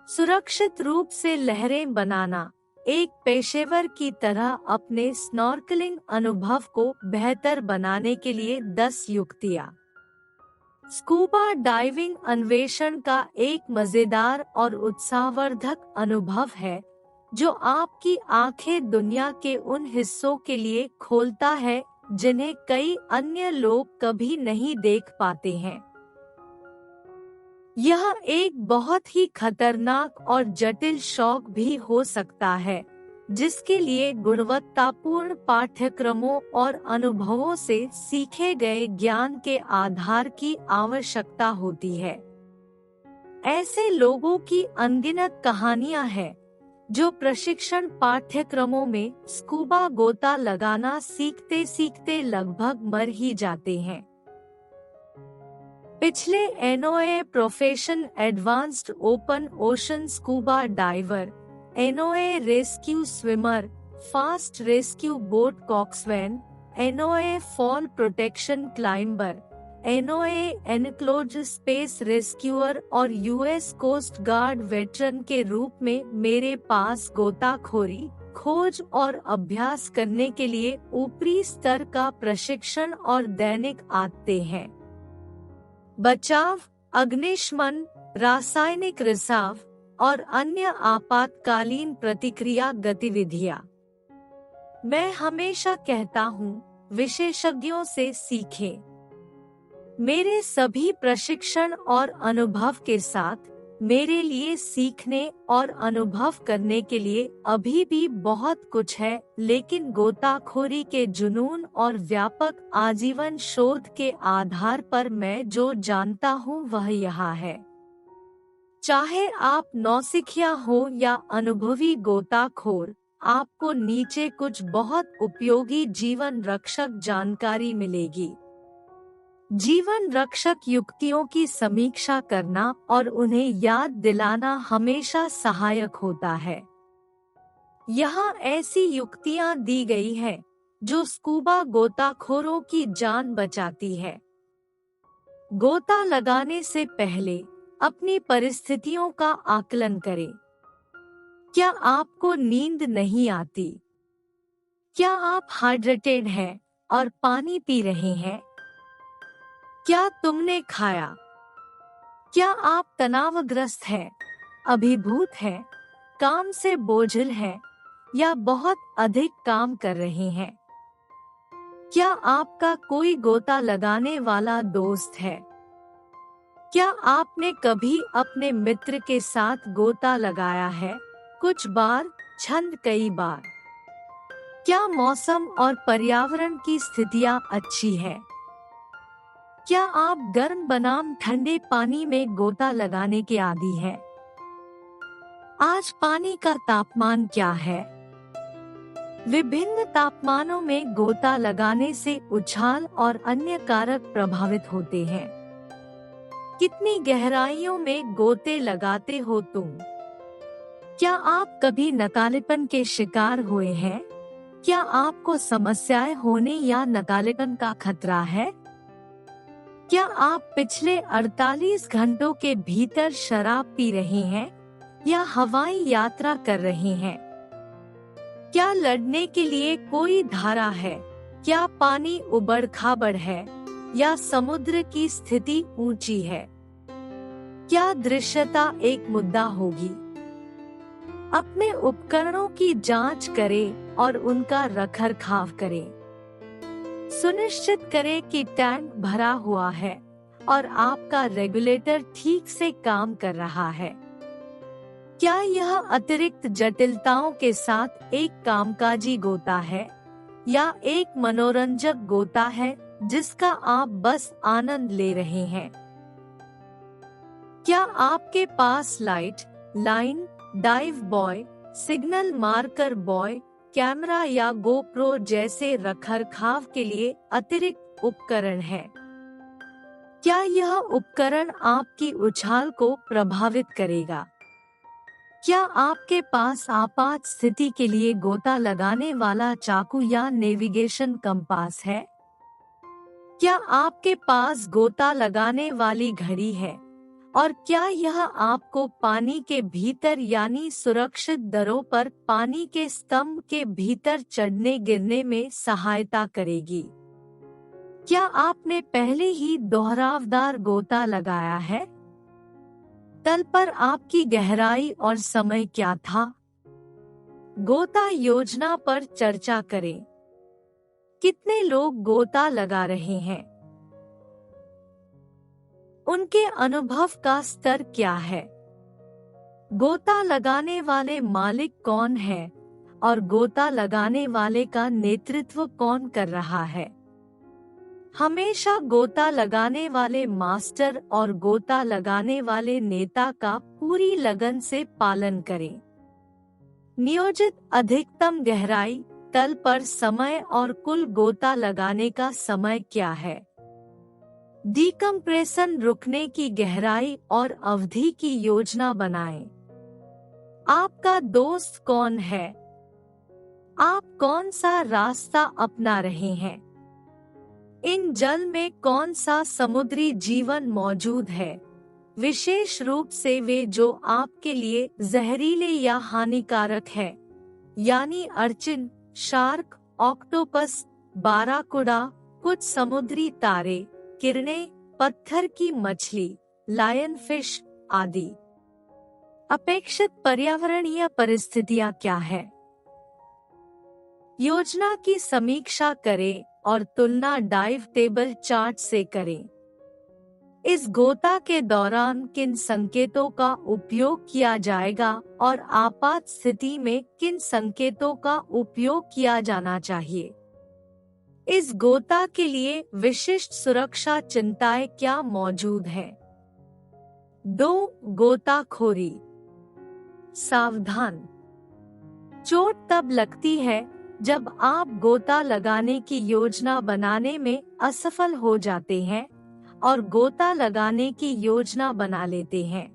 सुरक्षित रूप से लहरें बनाना। एक पेशेवर की तरह अपने स्नॉर्कलिंग अनुभव को बेहतर बनाने के लिए 10 युक्तियाँ। स्कूबा डाइविंग अन्वेषण का एक मजेदार और उत्साहवर्धक अनुभव है जो आपकी आंखें दुनिया के उन हिस्सों के लिए खोलता है जिन्हें कई अन्य लोग कभी नहीं देख पाते हैं। यह एक बहुत ही खतरनाक और जटिल शौक भी हो सकता है जिसके लिए गुणवत्तापूर्ण पाठ्यक्रमों और अनुभवों से सीखे गए ज्ञान के आधार की आवश्यकता होती है। ऐसे लोगों की अनगिनत कहानियां हैं जो प्रशिक्षण पाठ्यक्रमों में स्कूबा गोता लगाना सीखते सीखते लगभग मर ही जाते हैं। पिछले NOA profession advanced open ocean scuba diver, NOA rescue swimmer, fast rescue boat coxswain, NOA fall protection climber, NOA enclosed space rescuer और यूएस कोस्ट गार्ड वेटरन के रूप में मेरे पास गोताखोरी, खोज और अभ्यास करने के लिए ऊपरी स्तर का प्रशिक्षण और दैनिक आदतें हैं। बचाव, अग्निशमन, रासायनिक रिसाव और अन्य आपातकालीन प्रतिक्रिया गतिविधियां। मैं हमेशा कहता हूँ, विशेषज्ञों से सीखें। मेरे सभी प्रशिक्षण और अनुभव के साथ मेरे लिए सीखने और अनुभव करने के लिए अभी भी बहुत कुछ है, लेकिन गोताखोरी के जुनून और व्यापक आजीवन शोध के आधार पर मैं जो जानता हूँ वह यहाँ है। चाहे आप नौसिखिया हो या अनुभवी गोताखोर, आपको नीचे कुछ बहुत उपयोगी जीवन रक्षक जानकारी मिलेगी। जीवन रक्षक युक्तियों की समीक्षा करना और उन्हें याद दिलाना हमेशा सहायक होता है। यहाँ ऐसी युक्तियाँ दी गई हैं जो स्कूबा गोताखोरों की जान बचाती है। गोता लगाने से पहले अपनी परिस्थितियों का आकलन करें। क्या आपको नींद नहीं आती? क्या आप हाइड्रेटेड हैं और पानी पी रहे हैं? क्या तुमने खाया? क्या आप तनावग्रस्त हैं, अभिभूत हैं, काम से बोझिल हैं या बहुत अधिक काम कर रहे हैं? क्या आपका कोई गोता लगाने वाला दोस्त है? क्या आपने कभी अपने मित्र के साथ गोता लगाया है? कुछ बार, छंद कई बार। क्या मौसम और पर्यावरण की स्थितियां अच्छी है? क्या आप गर्म बनाम ठंडे पानी में गोता लगाने के आदी हैं? आज पानी का तापमान क्या है? विभिन्न तापमानों में गोता लगाने से उछाल और अन्य कारक प्रभावित होते हैं। कितनी गहराइयों में गोते लगाते हो तुम? क्या आप कभी नकालेपन के शिकार हुए हैं? क्या आपको समस्याएं होने या नकालेपन का खतरा है? क्या आप पिछले 48 घंटों के भीतर शराब पी रहे हैं या हवाई यात्रा कर रहे हैं? क्या लड़ने के लिए कोई धारा है? क्या पानी उबड़ खाबड़ है या समुद्र की स्थिति ऊंची है? क्या दृश्यता एक मुद्दा होगी? अपने उपकरणों की जांच करें और उनका रखरखाव करें। सुनिश्चित करें कि टैंक भरा हुआ है और आपका रेगुलेटर ठीक से काम कर रहा है। क्या यह अतिरिक्त जटिलताओं के साथ एक कामकाजी गोता है या एक मनोरंजक गोता है जिसका आप बस आनंद ले रहे हैं? क्या आपके पास light, line, dive buoy, signal marker buoy, camera या गोप्रो जैसे रखरखाव के लिए अतिरिक्त उपकरण है? क्या यह उपकरण आपकी उछाल को प्रभावित करेगा? क्या आपके पास आपात स्थिति के लिए गोता लगाने वाला चाकू या नेविगेशन कंपास है? क्या आपके पास गोता लगाने वाली घड़ी है और क्या यह आपको पानी के भीतर यानी सुरक्षित दरों पर पानी के स्तंभ के भीतर चढ़ने गिरने में सहायता करेगी? क्या आपने पहले ही दोहरावदार गोता लगाया है? तल पर आपकी गहराई और समय क्या था? गोता योजना पर चर्चा करें। कितने लोग गोता लगा रहे हैं? उनके अनुभव का स्तर क्या है? गोता लगाने वाले मालिक कौन है और गोता लगाने वाले का नेतृत्व कौन कर रहा है? हमेशा गोता लगाने वाले मास्टर और गोता लगाने वाले नेता का पूरी लगन से पालन करें। नियोजित अधिकतम गहराई, तल पर समय और कुल गोता लगाने का समय क्या है? डिकम्प्रेशन रुकने की गहराई और अवधि की योजना बनाएं। आपका दोस्त कौन है? आप कौन सा रास्ता अपना रहे हैं? इन जल में कौन सा समुद्री जीवन मौजूद है, विशेष रूप से वे जो आपके लिए जहरीले या हानिकारक है, यानी अर्चिन, शार्क, ऑक्टोपस, बाराकुडा, कुछ समुद्री तारे, किरणें, पत्थर की मछली, लायन फिश आदि। अपेक्षित पर्यावरणीय परिस्थितियां क्या है? योजना की समीक्षा करें और तुलना डाइव टेबल चार्ट से करें। इस गोता के दौरान किन संकेतों का उपयोग किया जाएगा और आपात स्थिति में किन संकेतों का उपयोग किया जाना चाहिए? इस गोता के लिए विशिष्ट सुरक्षा चिंताएं क्या मौजूद हैं? 2. गोताखोरी। सावधान। चोट तब लगती है जब आप गोता लगाने की योजना बनाने में असफल हो जाते हैं और गोता लगाने की योजना बना लेते हैं।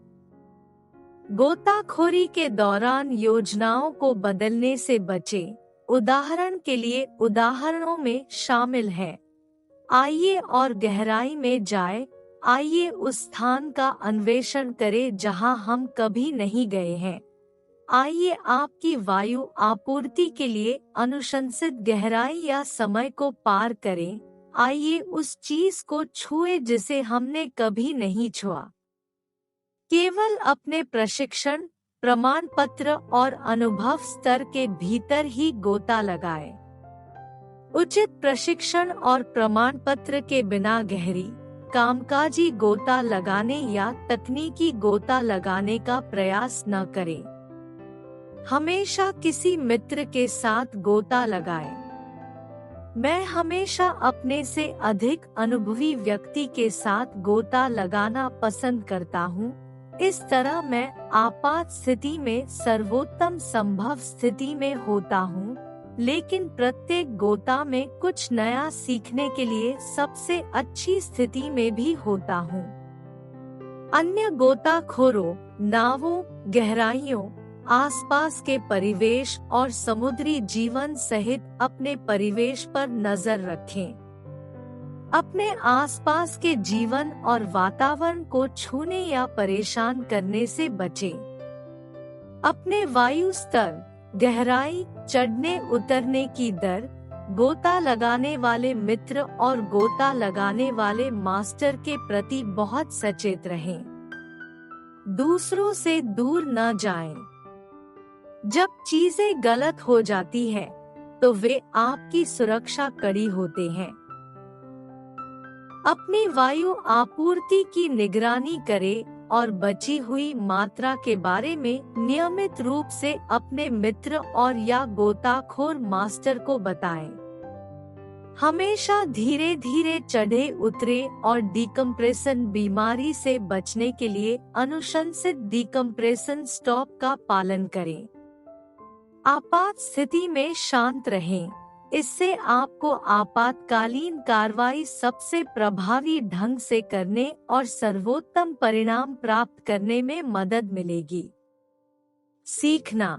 गोताखोरी के दौरान योजनाओं को बदलने से बचें। उदाहरण के लिए उदाहरणों में शामिल है: आइए और गहराई में जाएं, आइए उस स्थान का अन्वेषण करें जहां हम कभी नहीं गए हैं, आइए आपकी वायु आपूर्ति के लिए अनुशंसित गहराई या समय को पार करें, आइए उस चीज को छुए जिसे हमने कभी नहीं छुआ। केवल अपने प्रशिक्षण, प्रमाण पत्र और अनुभव स्तर के भीतर ही गोता लगाएं। उचित प्रशिक्षण और प्रमाण पत्र के बिना गहरी, कामकाजी गोता लगाने या तकनीकी गोता लगाने का प्रयास न करें। हमेशा किसी मित्र के साथ गोता लगाएं। मैं हमेशा अपने से अधिक अनुभवी व्यक्ति के साथ गोता लगाना पसंद करता हूँ। इस तरह मैं आपात स्थिति में सर्वोत्तम संभव स्थिति में होता हूँ, लेकिन प्रत्येक गोता में कुछ नया सीखने के लिए सबसे अच्छी स्थिति में भी होता हूँ। अन्य गोताखोरों, नावों, गहराइयों, आसपास के परिवेश और समुद्री जीवन सहित अपने परिवेश पर नजर रखें। अपने आसपास के जीवन और वातावरण को छूने या परेशान करने से बचें। अपने वायु स्तर, गहराई, चढ़ने उतरने की दर, गोता लगाने वाले मित्र और गोता लगाने वाले मास्टर के प्रति बहुत सचेत रहें। दूसरों से दूर न जाएं। जब चीजें गलत हो जाती है, तो वे आपकी सुरक्षा कड़ी होते हैं। अपनी वायु आपूर्ति की निगरानी करें और बची हुई मात्रा के बारे में नियमित रूप से अपने मित्र और या गोताखोर मास्टर को बताएं। हमेशा धीरे धीरे चढ़े उतरे और डिकम्प्रेशन बीमारी से बचने के लिए अनुशंसित डिकम्प्रेशन स्टॉप का पालन करें। आपात स्थिति में शांत रहें। इससे आपको आपातकालीन कार्रवाई सबसे प्रभावी ढंग से करने और सर्वोत्तम परिणाम प्राप्त करने में मदद मिलेगी। सीखना।